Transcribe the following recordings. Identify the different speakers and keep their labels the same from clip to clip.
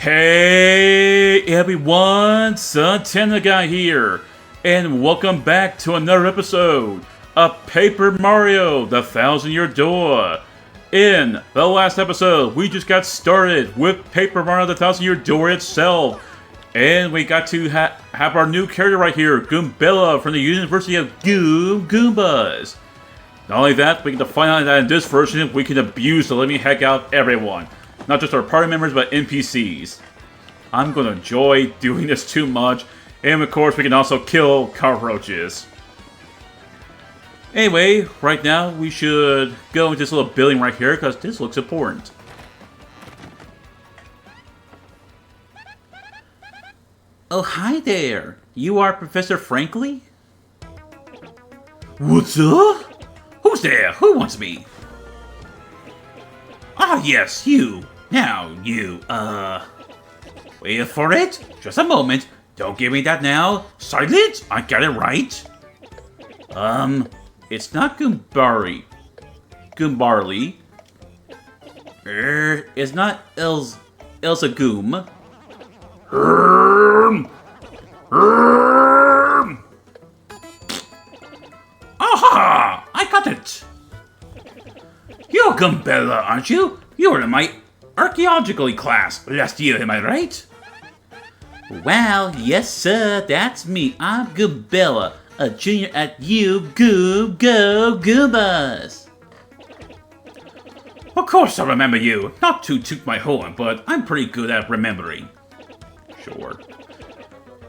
Speaker 1: Hey everyone, Santana Guy here, and welcome back to another episode of Paper Mario, the Thousand-Year Door. In the last episode, we just got started with Paper Mario, the Thousand-Year Door itself, and we got to have our new character right here, Goombella from the University of Goombas. Not only that, we get to find out that in this version, we can abuse the living heck out of everyone. Not just our party members, but NPCs. I'm gonna enjoy doing this too much. And of course, we can also kill cockroaches. Anyway, right now, we should go into this little building right here, because this looks important. Oh, hi there. You are Professor Frankly? What's up? Who's there? Who wants me? Ah, yes, you. Now, you, wait for it. Just a moment. Don't give me that now. Silence! I got it right. It's not Goombarly. It's not Elsa Goom. Aha! I got it. You're Goombella, aren't you? You were in my archaeology class last year, am I right? Well, yes sir, that's me. I'm Goombella, a junior at Goombas. Of course I remember you. Not to toot my horn, but I'm pretty good at remembering. Sure.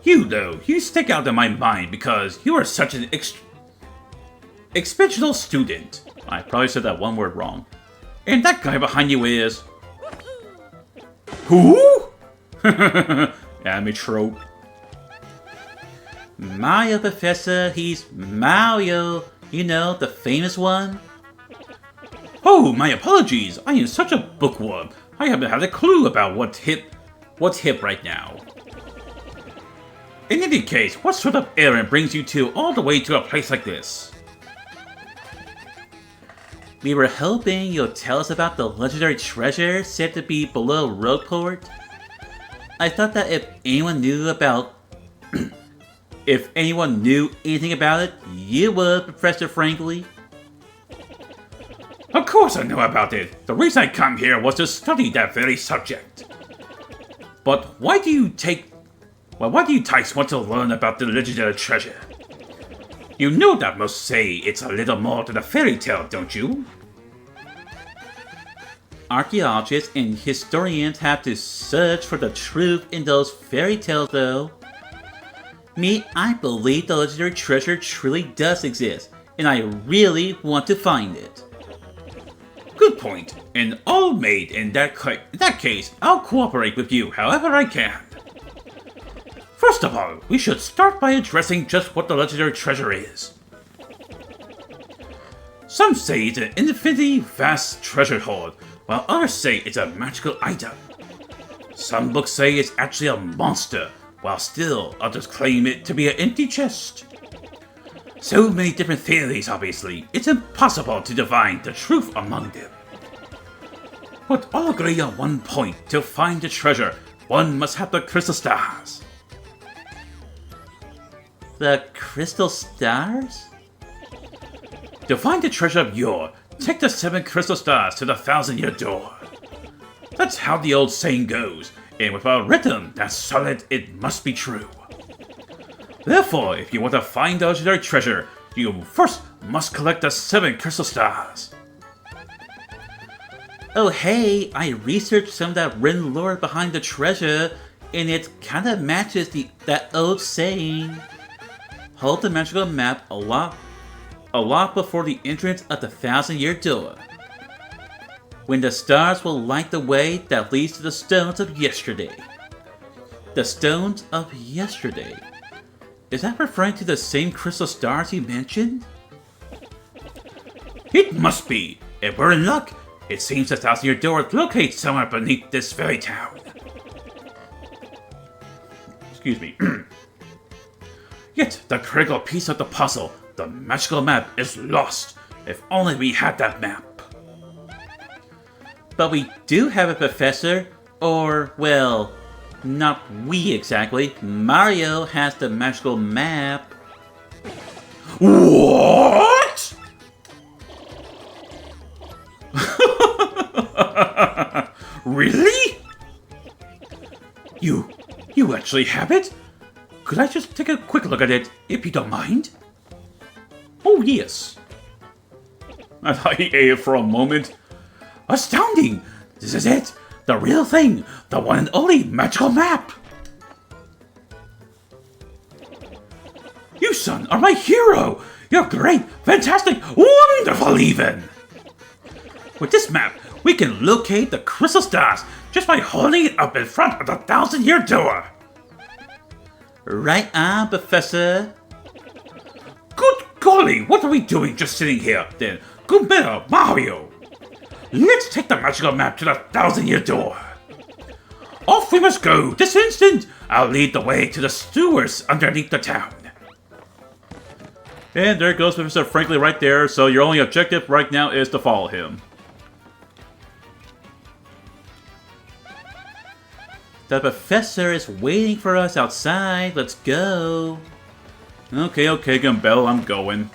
Speaker 1: You, though, you stick out in my mind because you are such an exceptional student. I probably said that one word wrong. And that guy behind you is... Who? Anime trope. Mario, Professor, he's Mario. You know, the famous one. Oh, my apologies. I am such a bookworm. I haven't had a clue about what's hip right now. In any case, what sort of errand brings you two all the way to a place like this? We were hoping you'll tell us about the legendary treasure said to be below Rogueport. I thought that if anyone knew anything about it, you would, Professor Frankly. Of course I know about it. The reason I come here was to study that very subject. But why do you types want to learn about the legendary treasure? You know that most say it's a little more than a fairy tale, don't you? Archaeologists and historians have to search for the truth in those fairy tales, though. I believe the legendary treasure truly does exist, and I really want to find it. Good point, and all made in that case, I'll cooperate with you however I can. First of all, we should start by addressing just what the legendary treasure is. Some say it's an infinitely vast treasure hoard, while others say it's a magical item. Some books say it's actually a monster, while still others claim it to be an empty chest. So many different theories, obviously, it's impossible to divine the truth among them. But all agree on one point: to find the treasure, one must have the crystal stars. The crystal stars? To find the treasure of yore, take the 7 crystal stars to the Thousand-Year Door. That's how the old saying goes, and with a rhythm that's solid, it must be true. Therefore, if you want to find the legendary treasure, you first must collect the 7 crystal stars. Oh hey, I researched some of that written lore behind the treasure, and it kinda matches that old saying. Hold the magical map a lot before the entrance of the Thousand-Year Door, when the stars will light the way that leads to the stones of yesterday. The stones of yesterday. Is that referring to the same crystal stars you mentioned? It must be. If we're in luck, it seems the Thousand-Year Door is located somewhere beneath this very town. Excuse me. Yet, the critical piece of the puzzle, the magical map, is lost. If only we had that map. But we do have a professor, or, well, Not we exactly. Mario has the magical map. What? Really? You actually have it? Could I just take a quick look at it, if you don't mind? Oh, yes. I thought he ate it for a moment. Astounding! This is it! The real thing! The one and only magical map! You, son, are my hero! You're great, fantastic, wonderful even! With this map, we can locate the crystal stars just by holding it up in front of the 1000-year door! Right on, Professor. Good golly, what are we doing just sitting here, then? Goombella, Mario! Let's take the magical map to the 1000-year door! Off we must go, this instant! I'll lead the way to the sewers underneath the town. And there goes Professor Franklin right there, so your only objective right now is to follow him. The professor is waiting for us outside. Let's go. Okay, Goombella, I'm going.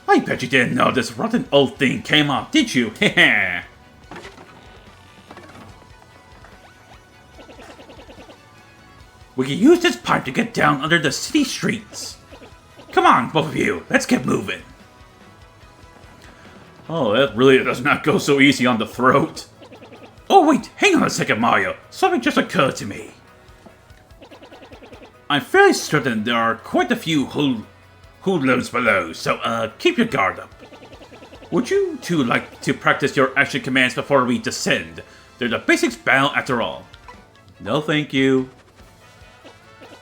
Speaker 1: I bet you didn't know this rotten old thing came off, did you? Heh. We can use this pipe to get down under the city streets. Come on, both of you. Let's get moving. Oh, that really does not go so easy on the throat. Oh wait, hang on a second, Mario. Something just occurred to me. I'm fairly certain there are quite a few hoodlums below, so keep your guard up. Would you two like to practice your action commands before we descend? They're the basics battle after all. No thank you.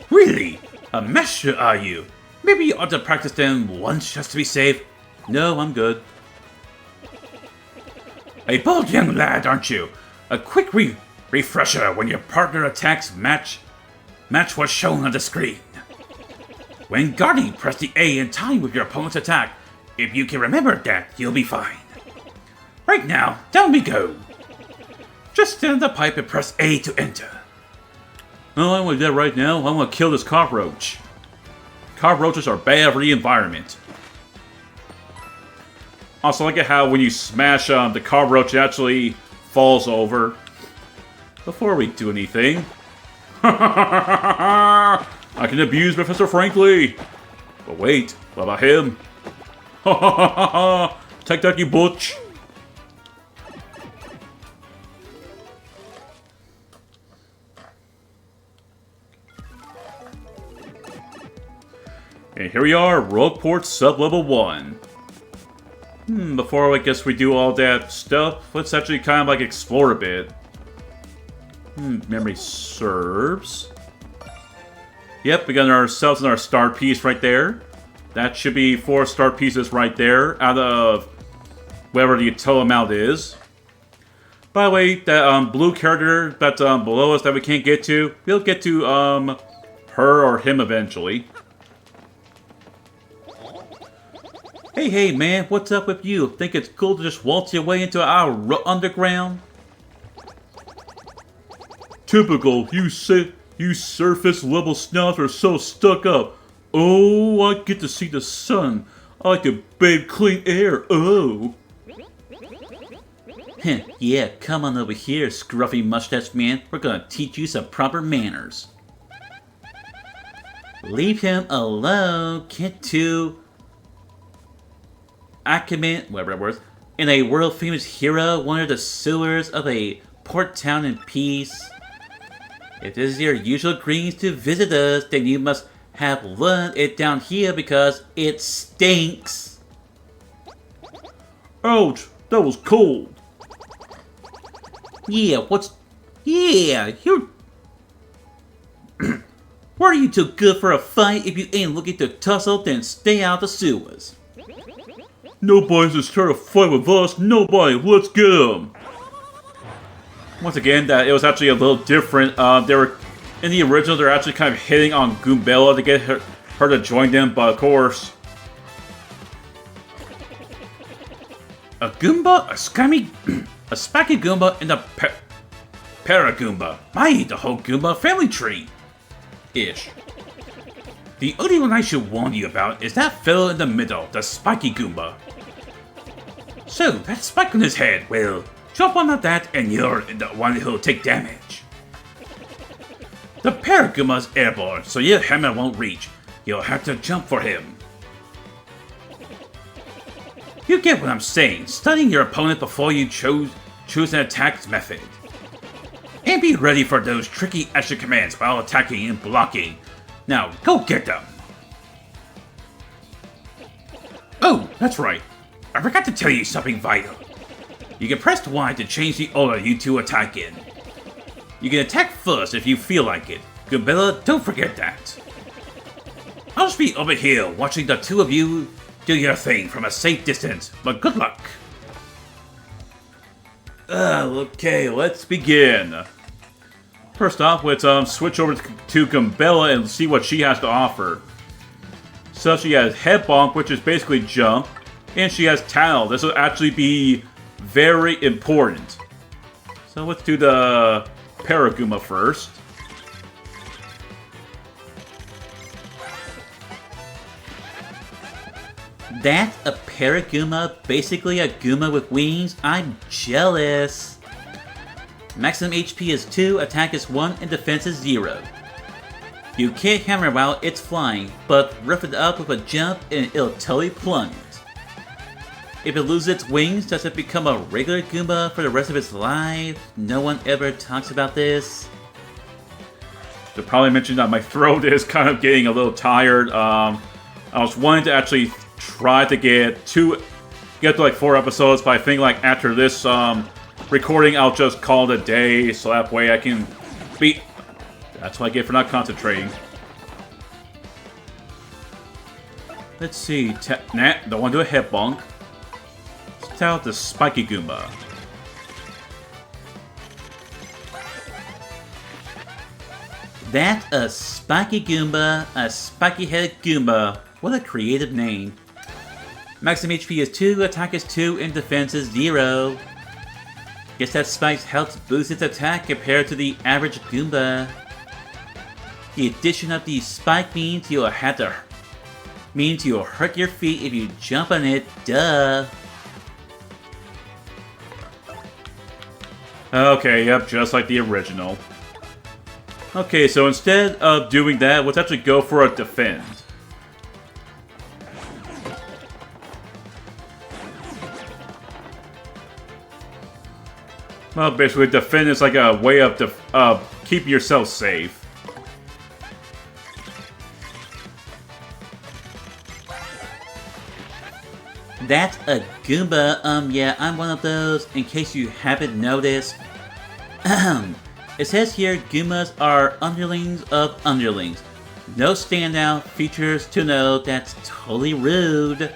Speaker 1: Really? A master are you? Maybe you ought to practice them once just to be safe. No, I'm good. A bold young lad, aren't you? A quick refresher when your partner attacks match what's shown on the screen. When guarding, press the A in time with your opponent's attack. If you can remember that, you'll be fine. Right now, down we go. Just stand on the pipe and press A to enter. Oh, I want to do that right now. I want to kill this cockroach. Cockroaches are bad for the environment. Also, I like it how when you smash the cockroach, it actually falls over. Before we do anything, I can abuse Professor Franklin. But wait, what about him? Take that, you butch. And here we are, rogueport sub-level 1. Before I guess we do all that stuff, let's actually kind of like explore a bit. Memory serves. Yep, we got ourselves our star piece right there. That should be 4 star pieces right there out of whatever the total amount is. By the way, that blue character that's below us that we can't get to, we'll get to her or him eventually. Hey man, what's up with you? Think it's cool to just waltz your way into our underground? Typical, you surface level snouts are so stuck up. Oh, I get to see the sun. I like to bathe clean air, oh. Yeah, come on over here, scruffy mustache man. We're gonna teach you some proper manners. Leave him alone, can't you? Acumen, whatever that was, and a world-famous hero wandered the sewers of a port town in peace. If this is your usual greetings to visit us, then you must have learned it down here because it stinks. Ouch, that was cold. Yeah, you're... Why are you too good for a fight? If you ain't looking to tussle, then stay out of the sewers. Nobody's just trying to fight with us. Nobody. Let's get them. Once again, that it was actually a little different. They were in the original. They're actually kind of hitting on Goombella to get her to join them. But of course, a Goomba, a Spiky Goomba, and a Paragoomba. I eat the whole Goomba family tree. Ish. The only one I should warn you about is that fellow in the middle, the spiky Goomba. So, that spike on his head, well, jump on that and you're the one who'll take damage. The Paragoomba's airborne, so your hammer won't reach. You'll have to jump for him. You get what I'm saying, studying your opponent before you choose an attack method. And be ready for those tricky extra commands while attacking and blocking. Now, go get them! Oh, that's right. I forgot to tell you something vital. You can press Y to change the order you two attack in. You can attack first if you feel like it. Goombella, don't forget that. I'll just be over here watching the two of you do your thing from a safe distance, but good luck. Okay, let's begin. First off, let's switch over to Goombella and see what she has to offer. So she has Head Bonk, which is basically jump, and she has Tattle. This will actually be very important. So let's do the Paragoomba first. That's a Paragoomba, basically a Goomba with wings? I'm jealous. Maximum HP is 2, attack is 1, and defense is 0. You can't hammer while it's flying, but rough it up with a jump and it'll totally plunge. If it loses its wings, does it become a regular Goomba for the rest of its life? No one ever talks about this. Should probably mention that my throat is kind of getting a little tired. I was wanting to actually try to get to like 4 episodes, but I think like after this recording, I'll just call it a day, so that way I can be. That's what I get for not concentrating. Let's see. Don't want to do a Head Bonk. Let's test out the Spiky Goomba. That's a Spiky Goomba, a spiky-headed Goomba. What a creative name. Maximum HP is 2, attack is 2, and defense is 0. Guess that Spike's health boosts its attack compared to the average Goomba. The addition of the Spike means you'll hurt your feet if you jump on it, duh. Okay, yep, just like the original. Okay, so instead of doing that, let's actually go for a defend. Well, basically, defend is like a way of keeping yourself safe. That's a Goomba, yeah, I'm one of those, in case you haven't noticed. It says here, Goombas are underlings of underlings. No standout features to note, that's totally rude.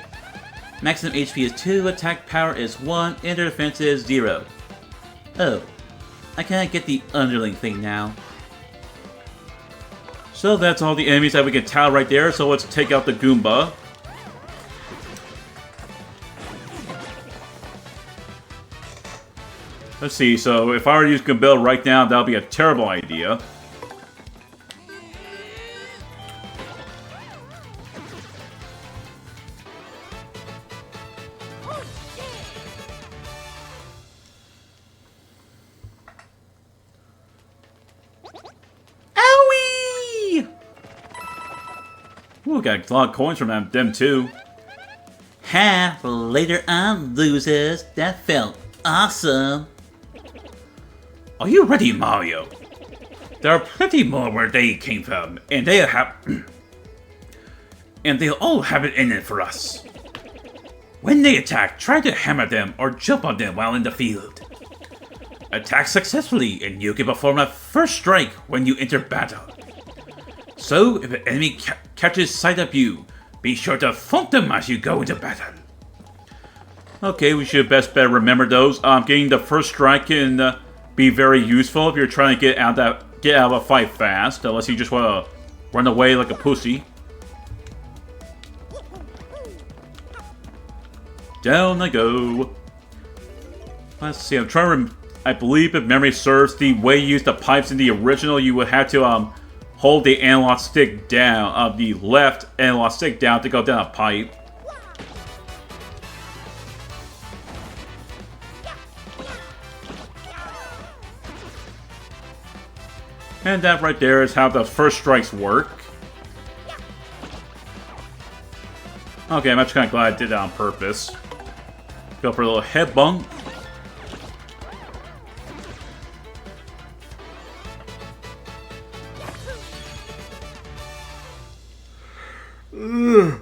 Speaker 1: Maximum HP is 2, attack power is 1, and their defense is 0. Oh, I kinda get the underling thing now. So that's all the enemies that we can tell right there, so let's take out the Goomba. Let's see, so if I were to use Goombella right now, that would be a terrible idea. Owie! Ooh, got a lot of coins from them too. Ha! Later on, losers. That felt awesome. Are you ready, Mario? There are plenty more where they came from, and they'll all have it in it for us. When they attack, try to hammer them or jump on them while in the field. Attack successfully, and you can perform a first strike when you enter battle. So, if an enemy catches sight of you, be sure to thump them as you go into battle. Okay, we should better remember those. Getting the first strike can be very useful if you're trying to get out of a fight fast, unless you just want to run away like a pussy. Down I go. Let's see, I'm trying to I believe if memory serves, the way you use the pipes in the original, you would have to hold the analog stick down, the left analog stick down to go down a pipe. And that right there is how the first strikes work. Okay, I'm actually kind of glad I did that on purpose. Go for a little head bump.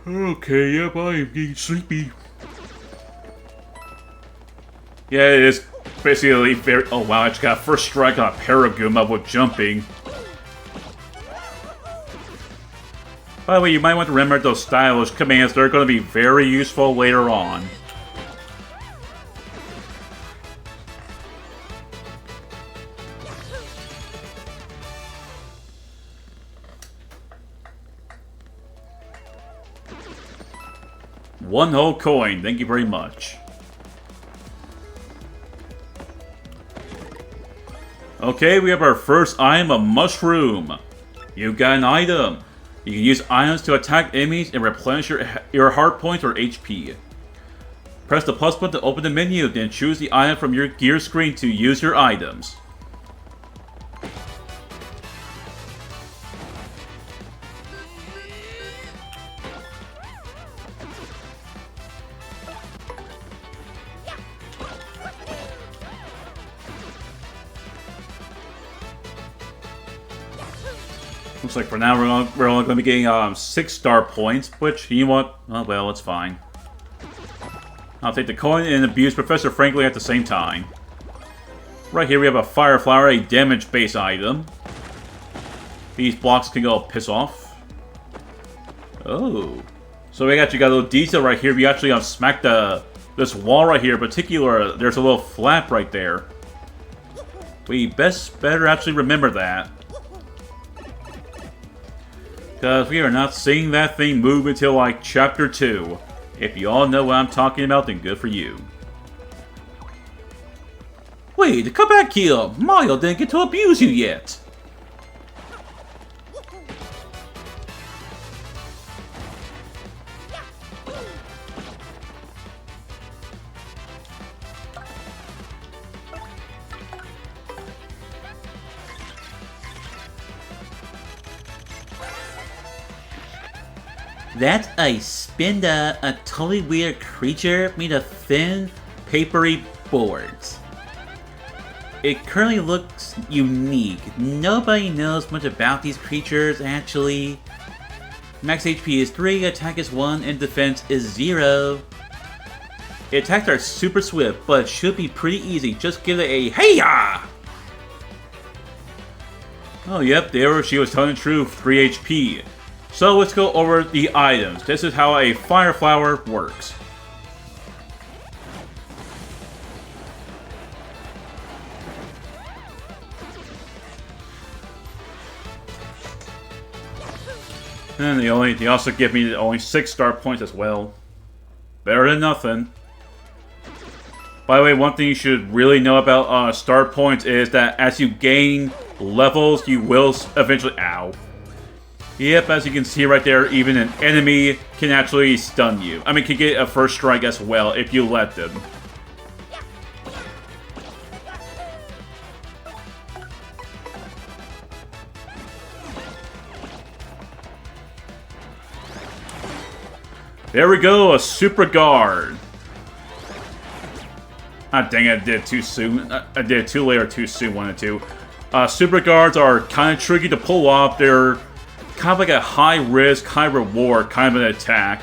Speaker 1: Okay, yep, I am getting sleepy. Yeah, it is basically very... Oh wow, I just got first strike on a Paraguma with jumping. By the way, you might want to remember those stylish commands. They're going to be very useful later on. One whole coin, thank you very much. Okay, we have our first item, a mushroom. You got an item. You can use items to attack enemies and replenish your heart points or HP. Press the plus button to open the menu, then choose the item from your gear screen to use your items. Looks like for now we're only going to be getting 6 star points, which, you know what? Oh, well, it's fine. I'll take the coin and abuse Professor Frankly at the same time. Right here we have a Fire Flower, a damage-based item. These blocks can go piss off. Oh. So we actually got a little detail right here. We actually smacked this wall right here in particular. There's a little flap right there. We better actually remember that. Because we are not seeing that thing move until like Chapter 2. If you all know what I'm talking about, then good for you. Wait, come back here! Mario didn't get to abuse you yet! That's a Spinda, a totally weird creature made of thin, papery boards. It currently looks unique. Nobody knows much about these creatures, actually. Max HP is 3, attack is 1, and defense is 0. Attacks are super swift, but should be pretty easy. Just give it a hey-ya! Oh, yep, she was telling the truth, 3 HP. So let's go over the items. This is how a Fire Flower works. And they also give me only 6 star points as well. Better than nothing. By the way, one thing you should really know about star points is that as you gain levels, you will eventually... Ow. Yep, as you can see right there, even an enemy can actually stun you. I mean, can get a first strike as well if you let them. There we go, a Super Guard. Ah, dang it, I did it too soon. I did it too late or too soon, one or two. Super Guards are kind of tricky to pull off. They're kind of like a high risk, high reward kind of an attack.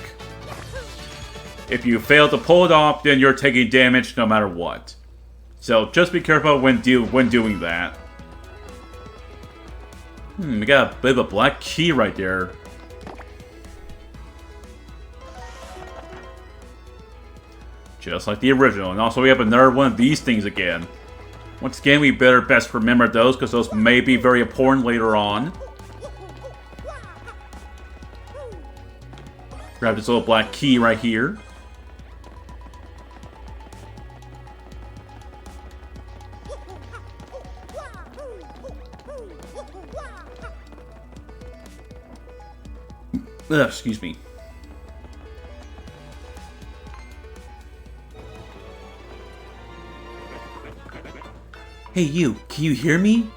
Speaker 1: If you fail to pull it off, then you're taking damage no matter what. So just be careful when doing that. We got a bit of a black key right there. Just like the original. And also we have another one of these things again. Once again, we best remember those, because those may be very important later on. Grab this little black key right here. Excuse me. Hey you, can you hear me?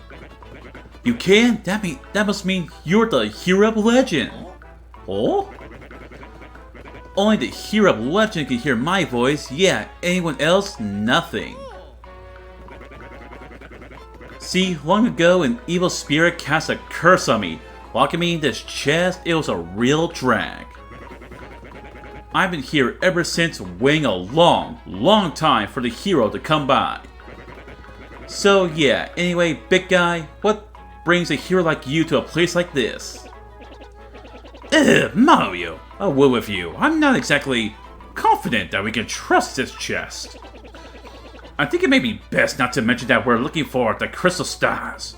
Speaker 1: You can? That must mean you're the hero of legend. Oh? Only the hero of legend can hear my voice. Yeah, anyone else? Nothing. See, long ago an evil spirit cast a curse on me, locking me in this chest. It was a real drag. I've been here ever since, waiting a long time for the hero to come by. So yeah, anyway, big guy, what brings a hero like you to a place like this? Mario, a word with you. I'm not exactly confident that we can trust this chest. I think it may be best not to mention that we're looking for the crystal stars.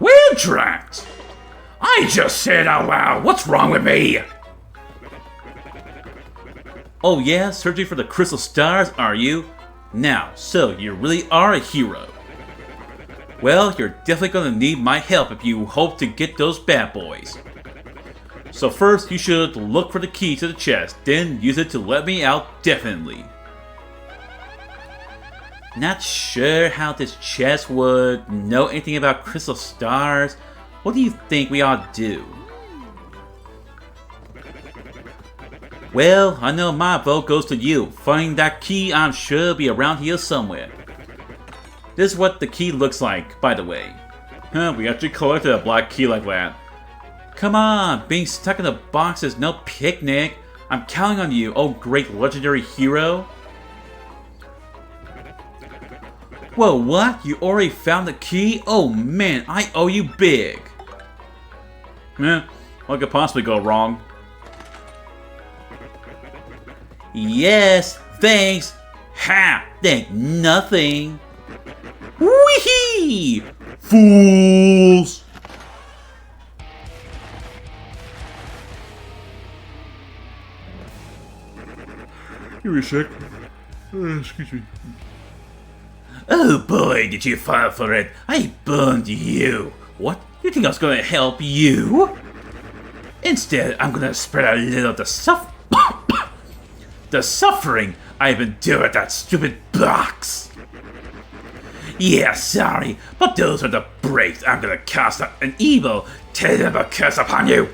Speaker 1: Well, drat! I just said out loud, what's wrong with me? Oh yeah, searching for the crystal stars, are you? Now, so you really are a hero. Well, you're definitely gonna need my help if you hope to get those bad boys. So first, you should look for the key to the chest, then use it to let me out definitely. Not sure how this chest would know anything about crystal stars. What do you think we ought to do? Well, I know my vote goes to you. Finding that key, I'm sure it'll be around here somewhere. This is what the key looks like, by the way. Huh, we actually collected a black key like that. Come on, being stuck in a box is no picnic. I'm counting on you, oh great legendary hero. Whoa, what? You already found the key? Oh man, I owe you big. What could possibly go wrong? Yes, thanks. Ha! Thank nothing. Wee-hee! Fools! Give me a sec. Excuse me. Oh boy, did you fall for it. I burned you. What? You think I was gonna help you? Instead, I'm gonna spread a little of the the suffering I've endured at that stupid box. Yeah, sorry, but those are the breaks I'm gonna cast an evil, terrible curse upon you.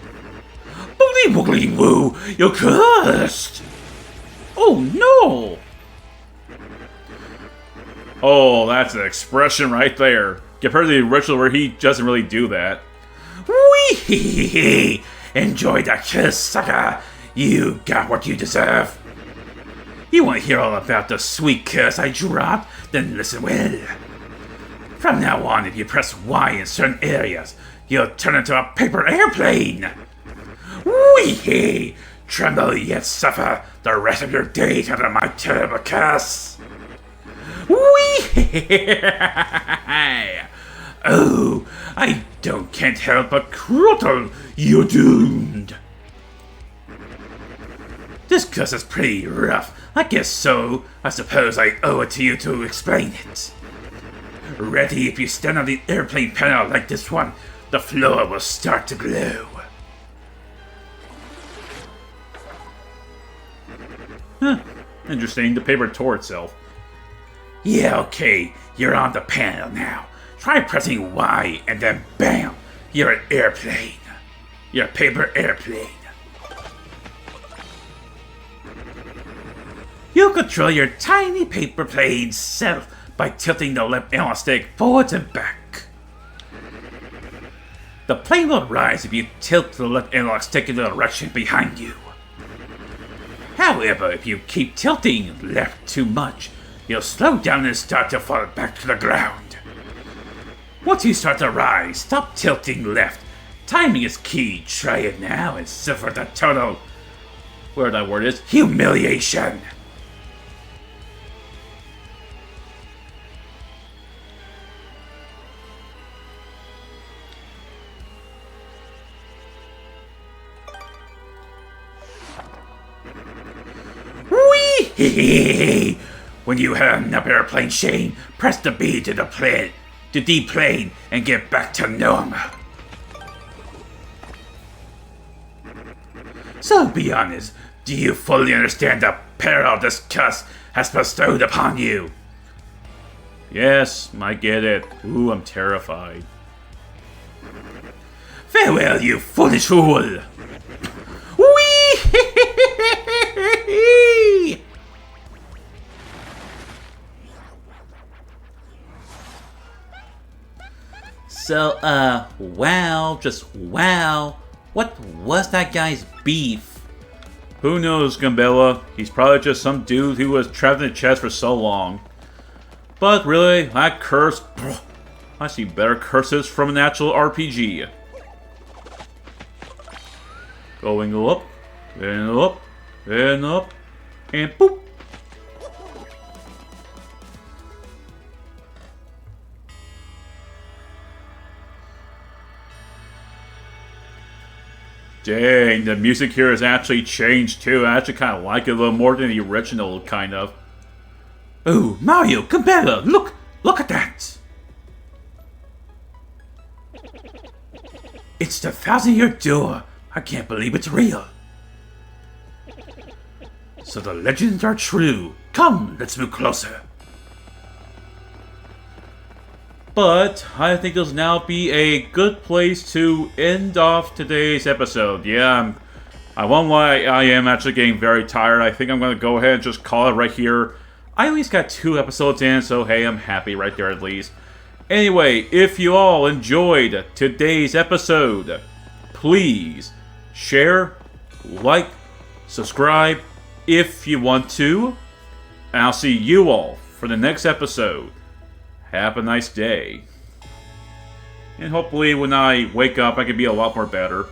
Speaker 1: Boogly woogly woo, you're cursed. Oh no! Oh, that's an expression right there. Compared to the original where he doesn't really do that. Wee! Enjoy that kiss, sucker. You got what you deserve. You want to hear all about the sweet curse I dropped? Then listen well. From now on, if you press Y in certain areas, you'll turn into a paper airplane. Wee! Tremble yet suffer the rest of your days under my terrible curse. Wee! Oh, I can't help but cruel. You're doomed. This curse is pretty rough. I guess so. I suppose I owe it to you to explain it. Ready? If you stand on the airplane panel like this one, the floor will start to glow. Huh. Interesting. The paper tore itself. Yeah, okay. You're on the panel now. Try pressing Y and then BAM! You're an airplane. You're a paper airplane. You control your tiny paper plane self by tilting the left analog stick forwards and back. The plane will rise if you tilt the left analog stick in the direction behind you. However, if you keep tilting left too much, you'll slow down and start to fall back to the ground. Once you start to rise, stop tilting left. Timing is key. Try it now and suffer the total, where that word is, humiliation. Whee! When you have enough airplane chain, press the B to deplane and get back to normal. So be honest, do you fully understand the peril this curse has bestowed upon you? Yes, I get it. Ooh, I'm terrified. Farewell, you foolish fool! Whee! So, wow, just wow. What was that guy's beef? Who knows, Gambella? He's probably just some dude who was trapped in the chest for so long. But really, that curse... I see better curses from an actual RPG. Going up, and up, and up, and boop. Dang, the music here has actually changed too. I actually kind of like it a little more than the original, kind of. Oh, Mario, Gambella, look at that! It's the 1000-year door. I can't believe it's real. So the legends are true. Come, let's move closer. But I think this will now be a good place to end off today's episode. Yeah, I won't lie, I am actually getting very tired. I think I'm going to go ahead and just call it right here. I at least got 2 episodes in, so hey, I'm happy right there at least. Anyway, if you all enjoyed today's episode, please share, like, subscribe if you want to. And I'll see you all for the next episode. Have a nice day. And hopefully when I wake up, I can be a lot more better.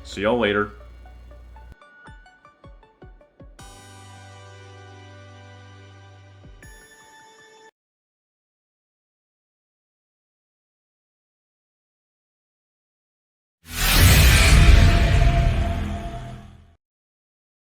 Speaker 1: See y'all later.